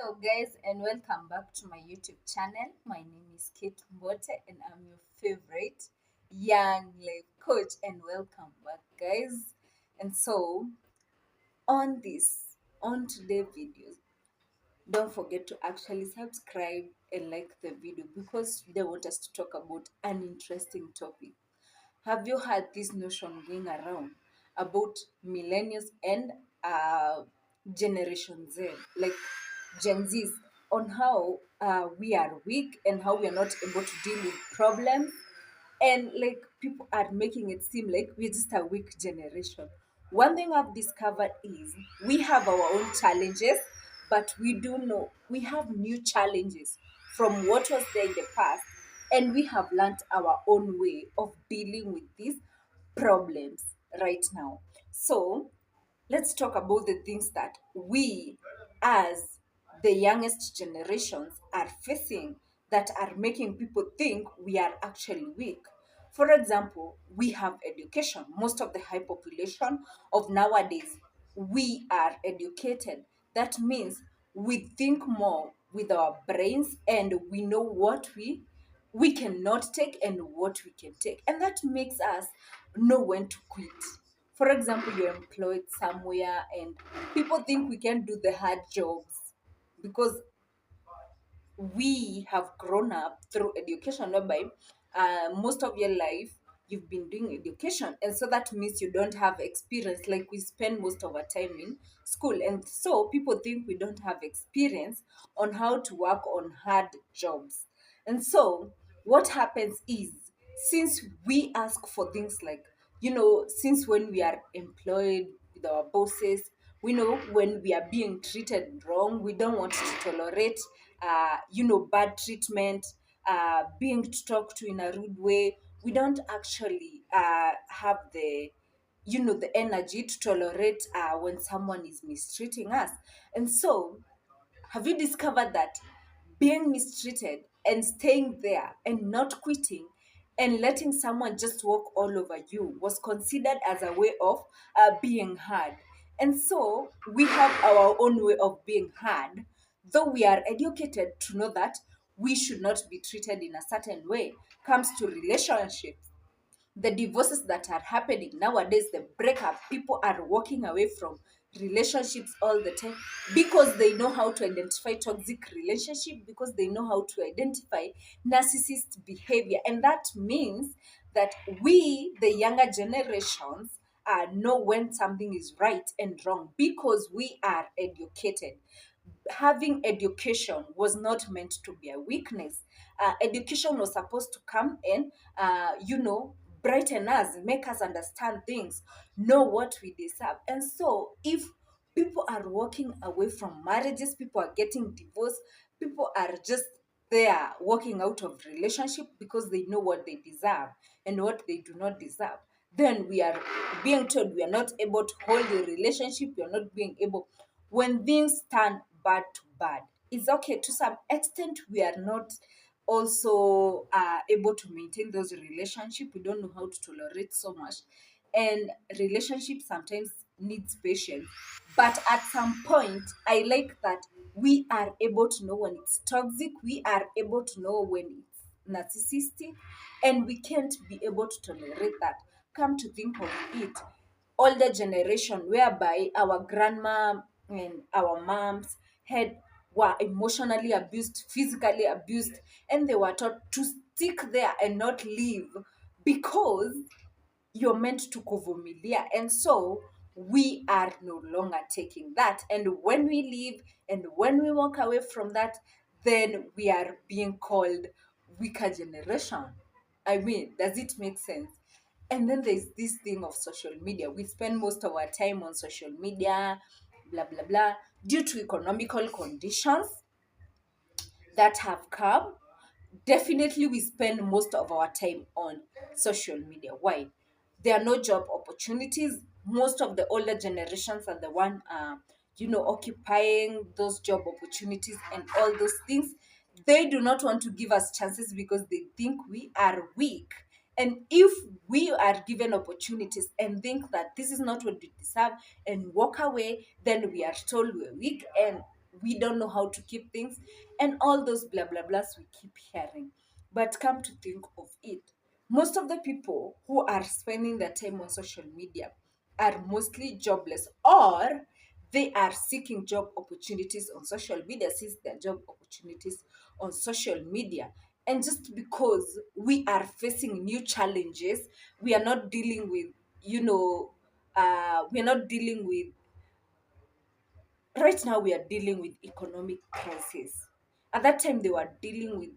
Hello, guys, and welcome back to my YouTube channel. My name is Kate Mbote, and I'm your favorite young life coach. And welcome back, guys. And so, on today's video, don't forget to actually subscribe and like the video because they want us to talk about an interesting topic. Have you heard this notion going around about millennials and uh, Generation Z, like Gen Zs, on how we are weak and how we are not able to deal with problems? And like people are making it seem like we're just a weak generation. One thing I've discovered is we have our own challenges, but we do know we have new challenges from what was there in the past, and we have learned our own way of dealing with these problems right now. So let's talk about the things that we as the youngest generations are facing that are making people think we are actually weak. For example, we have education. Most of the high population of nowadays, we are educated. That means we think more with our brains and we know what we cannot take and what we can take. And that makes us know when to quit. For example, you're employed somewhere and people think we can do the hard jobs because we have grown up through education, whereby most of your life you've been doing education, and so that means you don't have experience. Like we spend most of our time in school, and so people think we don't have experience on how to work on hard jobs. And so what happens is, since we ask for things like, since when we are employed with our bosses, we know when we are being treated wrong, we don't want to tolerate bad treatment, being talked to in a rude way. We don't actually have the energy to tolerate when someone is mistreating us. And so have you discovered that being mistreated and staying there and not quitting and letting someone just walk all over you was considered as a way of being hard? And so we have our own way of being hard, though we are educated to know that we should not be treated in a certain way. Comes to relationships, the divorces that are happening nowadays, the breakup, people are walking away from relationships all the time because they know how to identify toxic relationship, because they know how to identify narcissist behavior. And that means that we, the younger generations, know when something is right and wrong because we are educated. Having education was not meant to be a weakness. Education was supposed to come and, brighten us, make us understand things, know what we deserve. And so, if people are walking away from marriages, people are getting divorced, people are just there walking out of relationship because they know what they deserve and what they do not deserve, then we are being told we are not able to hold a relationship, we are not being able. When things turn bad to bad, it's okay to some extent. We are not also able to maintain those relationships. We don't know how to tolerate so much, and relationships sometimes needs patience. But at some point, I like that we are able to know when it's toxic, we are able to know when it's narcissistic, and we can't be able to tolerate that. Come to think of it, older generation whereby our grandma and our moms had were emotionally abused, physically abused, and they were taught to stick there and not leave because you're meant to kuvumilia. And so we are no longer taking that, and when we leave and when we walk away from that, then we are being called weaker generation. I mean, does it make sense? And then there's this thing of social media. We spend most of our time on social media, blah blah blah, due to economical conditions that have come. Definitely we spend most of our time on social media. Why? There are no job opportunities. Most of the older generations are the one occupying those job opportunities and all those things. They do not want to give us chances because they think we are weak. And if we are given opportunities and think that this is not what we deserve and walk away, then we are told we're weak and we don't know how to keep things, and all those blah blah blahs we keep hearing. But come to think of it, most of the people who are spending their time on social media are mostly jobless, or they are seeking job opportunities on social media, since their job opportunities on social media. And just because we are facing new challenges, we are not dealing with, you know, we are not dealing with, right now we are dealing with economic crisis. At that time they were dealing with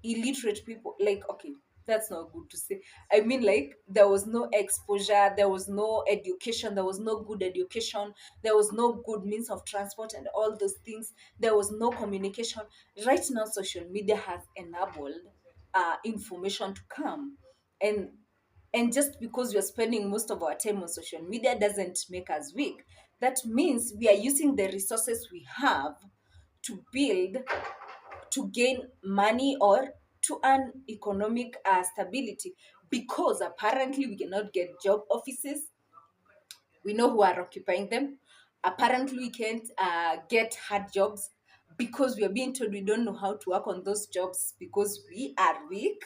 illiterate people. Like, okay, that's not good to say. I mean, like, there was no exposure, there was no education, there was no good education, there was no good means of transport and all those things, there was no communication. Right now social media has enabled information to come. And and just because we are spending most of our time on social media doesn't make us weak. That means we are using the resources we have to build, to gain money, or to earn economic stability, because apparently we cannot get job offices. We know who are occupying them. Apparently we can't get hard jobs, because we are being told we don't know how to work on those jobs because we are weak.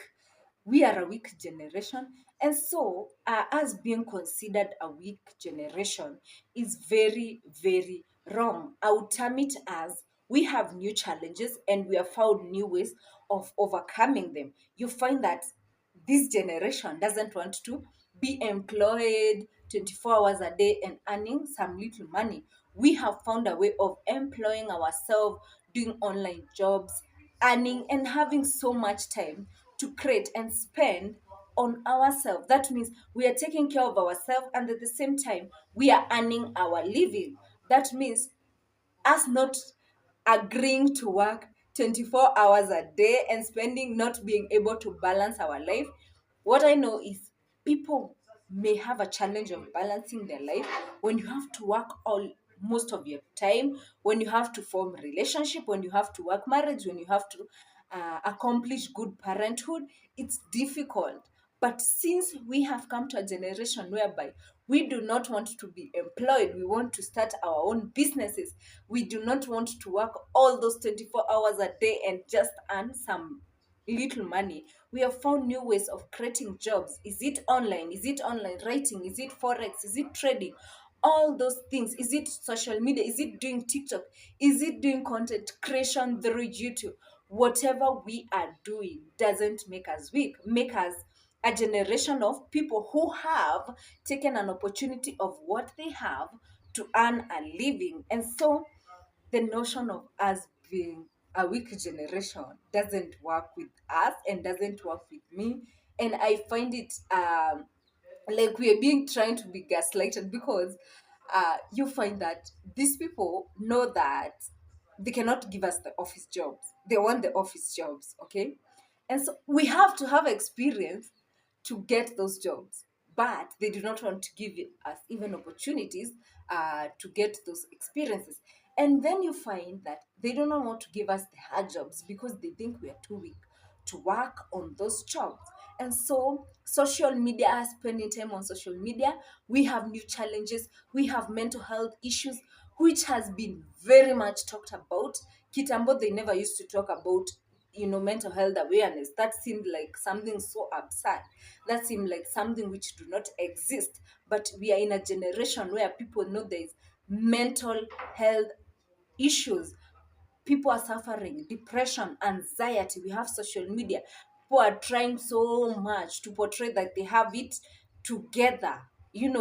We are a weak generation. And so us being considered a weak generation is very, very wrong. I would term it as we have new challenges and we have found new ways of overcoming them. You find that this generation doesn't want to be employed 24 hours a day and earning some little money. We have found a way of employing ourselves, doing online jobs, earning, and having so much time to create and spend on ourselves. That means we are taking care of ourselves, and at the same time we are earning our living. That means us not agreeing to work 24 hours a day and spending, not being able to balance our life. What I know is people may have a challenge of balancing their life when you have to work all most of your time, when you have to form relationship, when you have to work marriage, when you have to accomplish good parenthood. It's difficult. But since we have come to a generation whereby we do not want to be employed, we want to start our own businesses. We do not want to work all those 24 hours a day and just earn some little money. We have found new ways of creating jobs. Is it online? Is it online writing? Is it forex? Is it trading? All those things. Is it social media? Is it doing TikTok? Is it doing content creation through YouTube? Whatever we are doing doesn't make us weak, make us a generation of people who have taken an opportunity of what they have to earn a living. And so the notion of us being a weak generation doesn't work with us and doesn't work with me. And I find it like we are being trying to be gaslighted, because you find that these people know that they cannot give us the office jobs. They want the office jobs, okay? And so we have to have experience to get those jobs, but they do not want to give us even opportunities to get those experiences. And then you find that they do not want to give us the hard jobs because they think we are too weak to work on those jobs. And so social media, spending time on social media, we have new challenges. We have mental health issues, which has been very much talked about. Kitambo, they never used to talk about, mental health awareness. That seemed like something so absurd. That seemed like something which do not exist. But we are in a generation where people know there is mental health issues. People are suffering depression, anxiety. We have social media. People are trying so much to portray that they have it together. In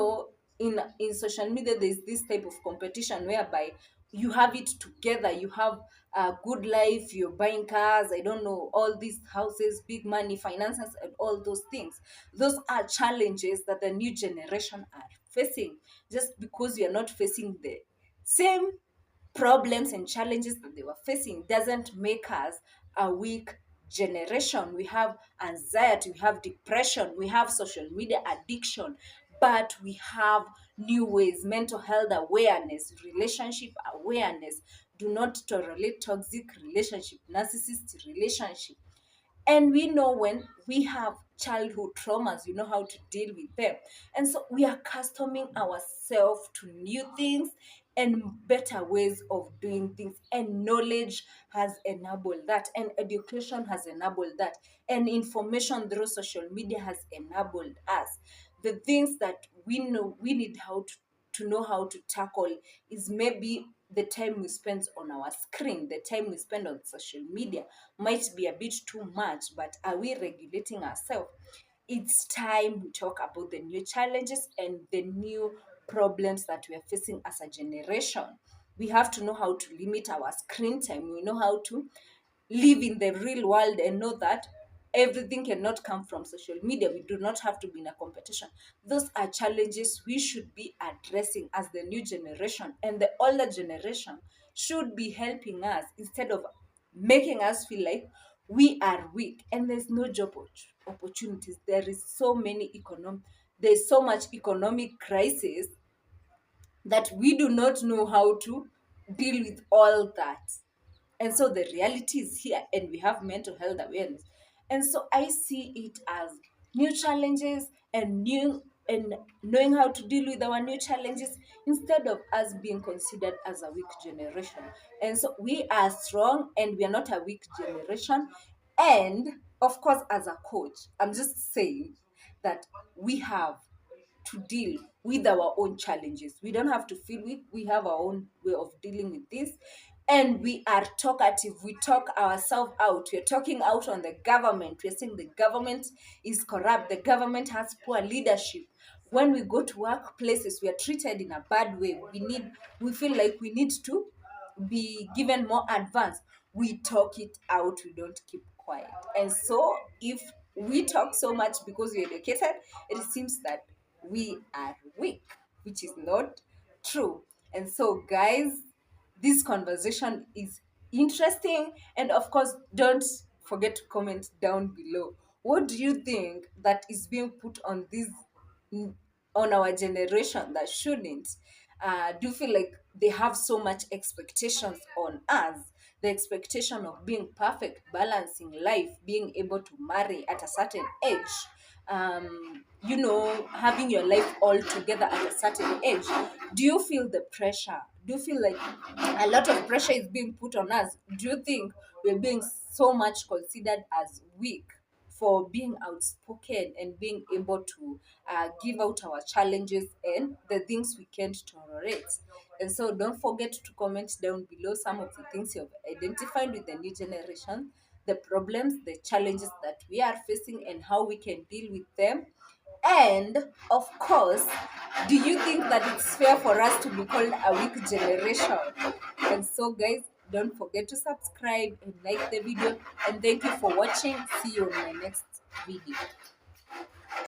social media there's this type of competition whereby you have it together. You have a good life, you're buying cars, I don't know, all these houses, big money, finances, and all those things. Those are challenges that the new generation are facing. Just because you're not facing the same problems and challenges that they were facing doesn't make us a weak generation. We have anxiety, we have depression, we have social media addiction, but we have new ways, mental health awareness, relationship awareness. Do not tolerate toxic relationship, narcissist relationship. And we know when we have childhood traumas, we know how to deal with them. And so we are accustoming ourselves to new things, and better ways of doing things, and knowledge has enabled that, and education has enabled that, and information through social media has enabled us. The things that we know we need to know how to tackle is maybe the time we spend on our screen, the time we spend on social media might be a bit too much, but are we regulating ourselves? It's time we talk about the new challenges and the new problems that we are facing as a generation. We have to know how to limit our screen time. We know how to live in the real world and know that everything cannot come from social media. We do not have to be in a competition. Those are challenges we should be addressing as the new generation, and the older generation should be helping us instead of making us feel like we are weak and there's no job opportunities. There's so much economic crisis that we do not know how to deal with all that. And so the reality is here, and we have mental health awareness. And so I see it as new challenges and knowing how to deal with our new challenges instead of us being considered as a weak generation. And so we are strong and we are not a weak generation. And of course, as a coach, I'm just saying that we have to deal with our own challenges. We don't have to feel weak. We have our own way of dealing with this. And we are talkative. We talk ourselves out. We're talking out on the government. We're saying the government is corrupt. The government has poor leadership. When we go to workplaces, we are treated in a bad way. We feel like we need to be given more advance. We talk it out. We don't keep quiet. And so if we talk so much because we're educated, it seems that we are weak, which is not true. And so, guys, this conversation is interesting. And of course, don't forget to comment down below. What do you think that is being put on this on our generation that shouldn't? Do you feel like they have so much expectations on us? The expectation of being perfect, balancing life, being able to marry at a certain age, having your life all together at a certain age. Do you feel the pressure? Do you feel like a lot of pressure is being put on us? Do you think we're being so much considered as weak for being outspoken and being able to give out our challenges and the things we can't tolerate? And so don't forget to comment down below some of the things you've identified with the new generation, the problems, the challenges that we are facing, and how we can deal with them. And of course, do you think that it's fair for us to be called a weak generation? And so, guys, don't forget to subscribe and like the video. And thank you for watching. See you in my next video.